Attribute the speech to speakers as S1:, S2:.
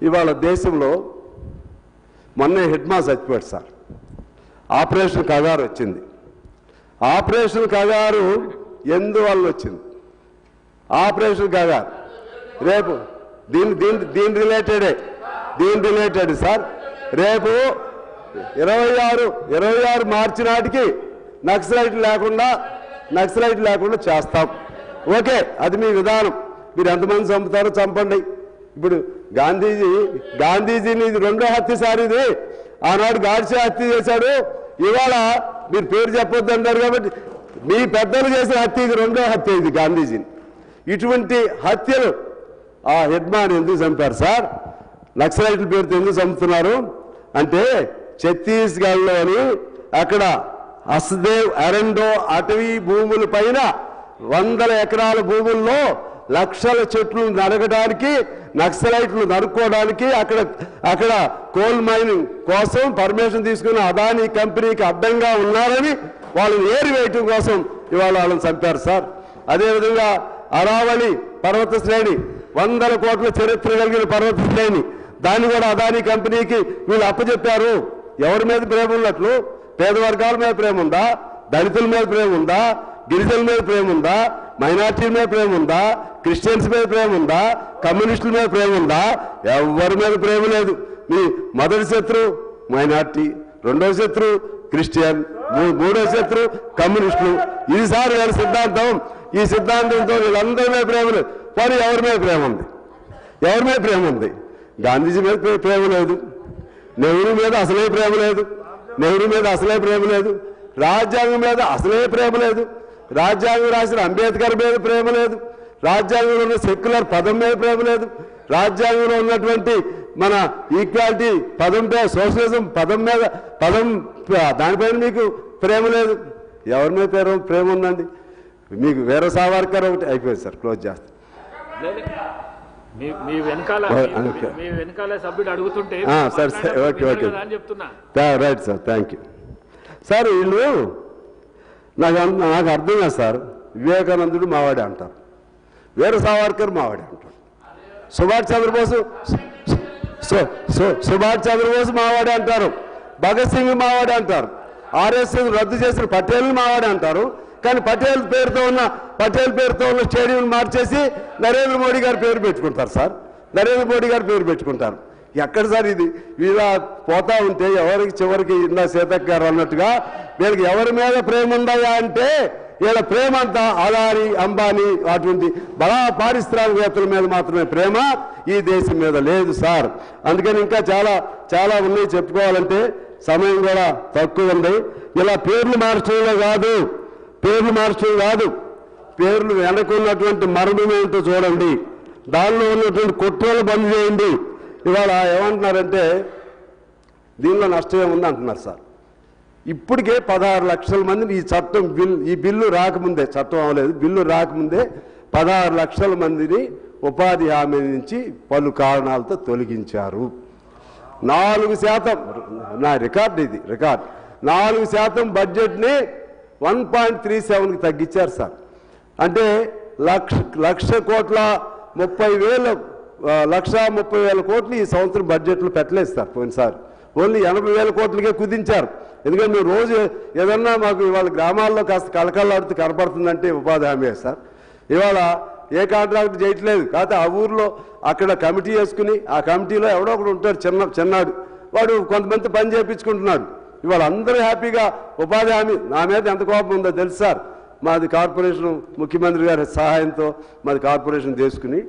S1: ఇవాళ దేశంలో మొన్నే హెడ్ మాస్ చచ్చిపోయాడు సార్. ఆపరేషన్ కగారు వచ్చింది. ఆపరేషన్ కగారు ఎందువల్ల వచ్చింది? ఆపరేషన్ కగారు రేపు దీని రిలేటెడ్ సార్. రేపు 26 మార్చి నాటికి నక్సలైట్ లేకుండా చేస్తాం. ఓకే, అది మీ విధానం. మీరు ఎంతమంది చంపుతారో చంపండి. ఇప్పుడు గాంధీజీని ఇది రెండో హత్య సార్. ఇది ఆనాడు గాడ్సే హత్య చేశాడు. ఇవాళ మీరు పేరు చెప్పొద్దు అంటారు కాబట్టి మీ పెద్దలు చేసిన హత్య ఇది రెండో హత్య. ఇది గాంధీజీని. ఇటువంటి హత్యలు ఆ హెడ్మాన్ ఎందుకు చంపారు సార్? నక్సలైట్ల పేరుతో ఎందుకు చంపుతున్నారు అంటే ఛత్తీస్గఢ్లోని అక్కడ హస్దేవ్ ఎరండో అటవీ భూముల పైన 100 ఎకరాల భూముల్లో లక్షల చెట్లు నరకడానికి, నక్సలైట్లు నరుక్కోవడానికి అక్కడ కోల్ మైనింగ్ కోసం పర్మిషన్ తీసుకున్న అదానీ కంపెనీకి అడ్డంగా ఉన్నారని వాళ్ళని ఏరివేయటం కోసం ఇవాళ వాళ్ళని చంపారు సార్. అదేవిధంగా అరావళి పర్వత శ్రేణి 100 కోట్ల చరిత్ర కలిగిన పర్వత శ్రేణి, దాన్ని కూడా అదానీ కంపెనీకి వీళ్ళు అప్పచెప్పారు. ఎవరి మీద ప్రేమ ఉన్నట్లు? పేద వర్గాల మీద ప్రేమ ఉందా? దళితుల మీద ప్రేమ ఉందా? గిరిజనుల మీద ప్రేమ ఉందా? మైనార్టీల మీద ప్రేమ ఉందా? క్రిస్టియన్స్ మీద ప్రేమ ఉందా? కమ్యూనిస్టుల మీద ప్రేమ ఉందా? ఎవరి మీద ప్రేమ లేదు. మీ మొదటి శత్రువు మైనార్టీ, రెండో శత్రువు క్రిస్టియన్, మూడో శత్రువు కమ్యూనిస్టులు. ఇది సార్ వీళ్ళ సిద్ధాంతం. ఈ సిద్ధాంతంతో వీళ్ళందరి మీద ప్రేమ లేదు. మరి ఎవరి మీద ప్రేమ ఉంది? గాంధీజీ మీద ప్రేమ లేదు. నెహ్రూ మీద అసలే ప్రేమ లేదు. రాజ్యాంగం మీద అసలే ప్రేమ లేదు. రాజ్యాంగం రాసిన అంబేద్కర్ మీద ప్రేమ లేదు. రాజ్యాంగంలో ఉన్న సెక్యులర్ పదం మీద ప్రేమ లేదు. రాజ్యాంగంలో ఉన్నటువంటి మన ఈక్వాలిటీ పదం మీద, సోషలిజం పదం దానిపైన మీకు ప్రేమ లేదు. ఎవరి మీద ప్రేమ ఉందండి? మీకు వీర సావర్కర్ ఒకటి అయిపోయింది సార్. క్లోజ్ చేస్తాం.
S2: మీ వెనకాల సభ్యుడు అడుగుతుంటే
S1: sir okay right sir, thank you sir. వీళ్ళు నాకు అర్థం కాదు సార్. వివేకానందుడు మావాడే అంటారు, వీర సావర్కర్ మావాడే అంటారు, సుభాష్ చంద్రబోస్ మావాడే అంటారు, భగత్ సింగ్ మావాడే అంటారు, ఆర్ఎస్ఎస్ రద్దు చేసిన పటేల్ని మావాడే అంటారు. కానీ పటేల్ పేరుతో ఉన్న స్టేడియం మార్చేసి నరేంద్ర మోడీ గారి పేరు పెట్టుకుంటారు సార్. ఎక్కడ సార్ ఇది? ఇలా పోతా ఉంటే చివరికి ఇందా సీతక్క గారు అన్నట్టుగా వీళ్ళకి ఎవరి మీద ప్రేమ ఉందా అంటే వీళ్ళ ప్రేమ అంతా అదానీ, అంబానీ అటువంటి బడా పారిశ్రామికవేత్తల మీద మాత్రమే ప్రేమ, ఈ దేశం మీద లేదు సార్. అందుకని ఇంకా చాలా ఉన్నాయి చెప్పుకోవాలంటే, సమయం కూడా తక్కువ ఉంది. ఇలా పేర్లు మార్చడం కాదు, పేర్లు వెనకున్నటువంటి మరణం ఏంటో చూడండి, దానిలో ఉన్నటువంటి కుట్రలు బంద్ చేయండి. ఇవాళ ఏమంటున్నారంటే దీనిలో నష్టం ఏముంది అంటున్నారు సార్. ఇప్పటికే 16 లక్షల మందిని ఈ బిల్లు రాకముందే, చట్టం అవ్వలేదు, బిల్లు రాకముందే 16 లక్షల మందిని ఉపాధి హామీ నుంచి పలు కారణాలతో తొలగించారు. 4% నా రికార్డు, ఇది రికార్డు. 4% బడ్జెట్ని 1.37కి తగ్గించారు సార్. అంటే 1,30,000 కోట్లు ఈ సంవత్సరం బడ్జెట్లో పెట్టలేదు సార్. పోయినసారి ఓన్లీ 80,000 కోట్లకే కుదించారు. ఎందుకంటే మేము రోజు ఏదన్నా మాకు ఇవాళ గ్రామాల్లో కాస్త కలకల్లాడుతూ కనపడుతుందంటే ఉపాధి హామీ సార్. ఇవాళ ఏ కాంట్రాక్ట్ చేయట్లేదు. కాకపోతే ఆ ఊర్లో అక్కడ కమిటీ వేసుకుని ఆ కమిటీలో ఎవడో ఒకడు ఉంటాడు, చిన్నాడు, వాడు కొంతమంది పని చేయించుకుంటున్నాడు. ఇవాళ అందరూ హ్యాపీగా ఉపాధి హామీ. నా మీద ఎంత కోపం ఉందో తెలుసు సార్. మాది కార్పొరేషన్, ముఖ్యమంత్రి గారి సహాయంతో మాది కార్పొరేషన్ తీసుకుని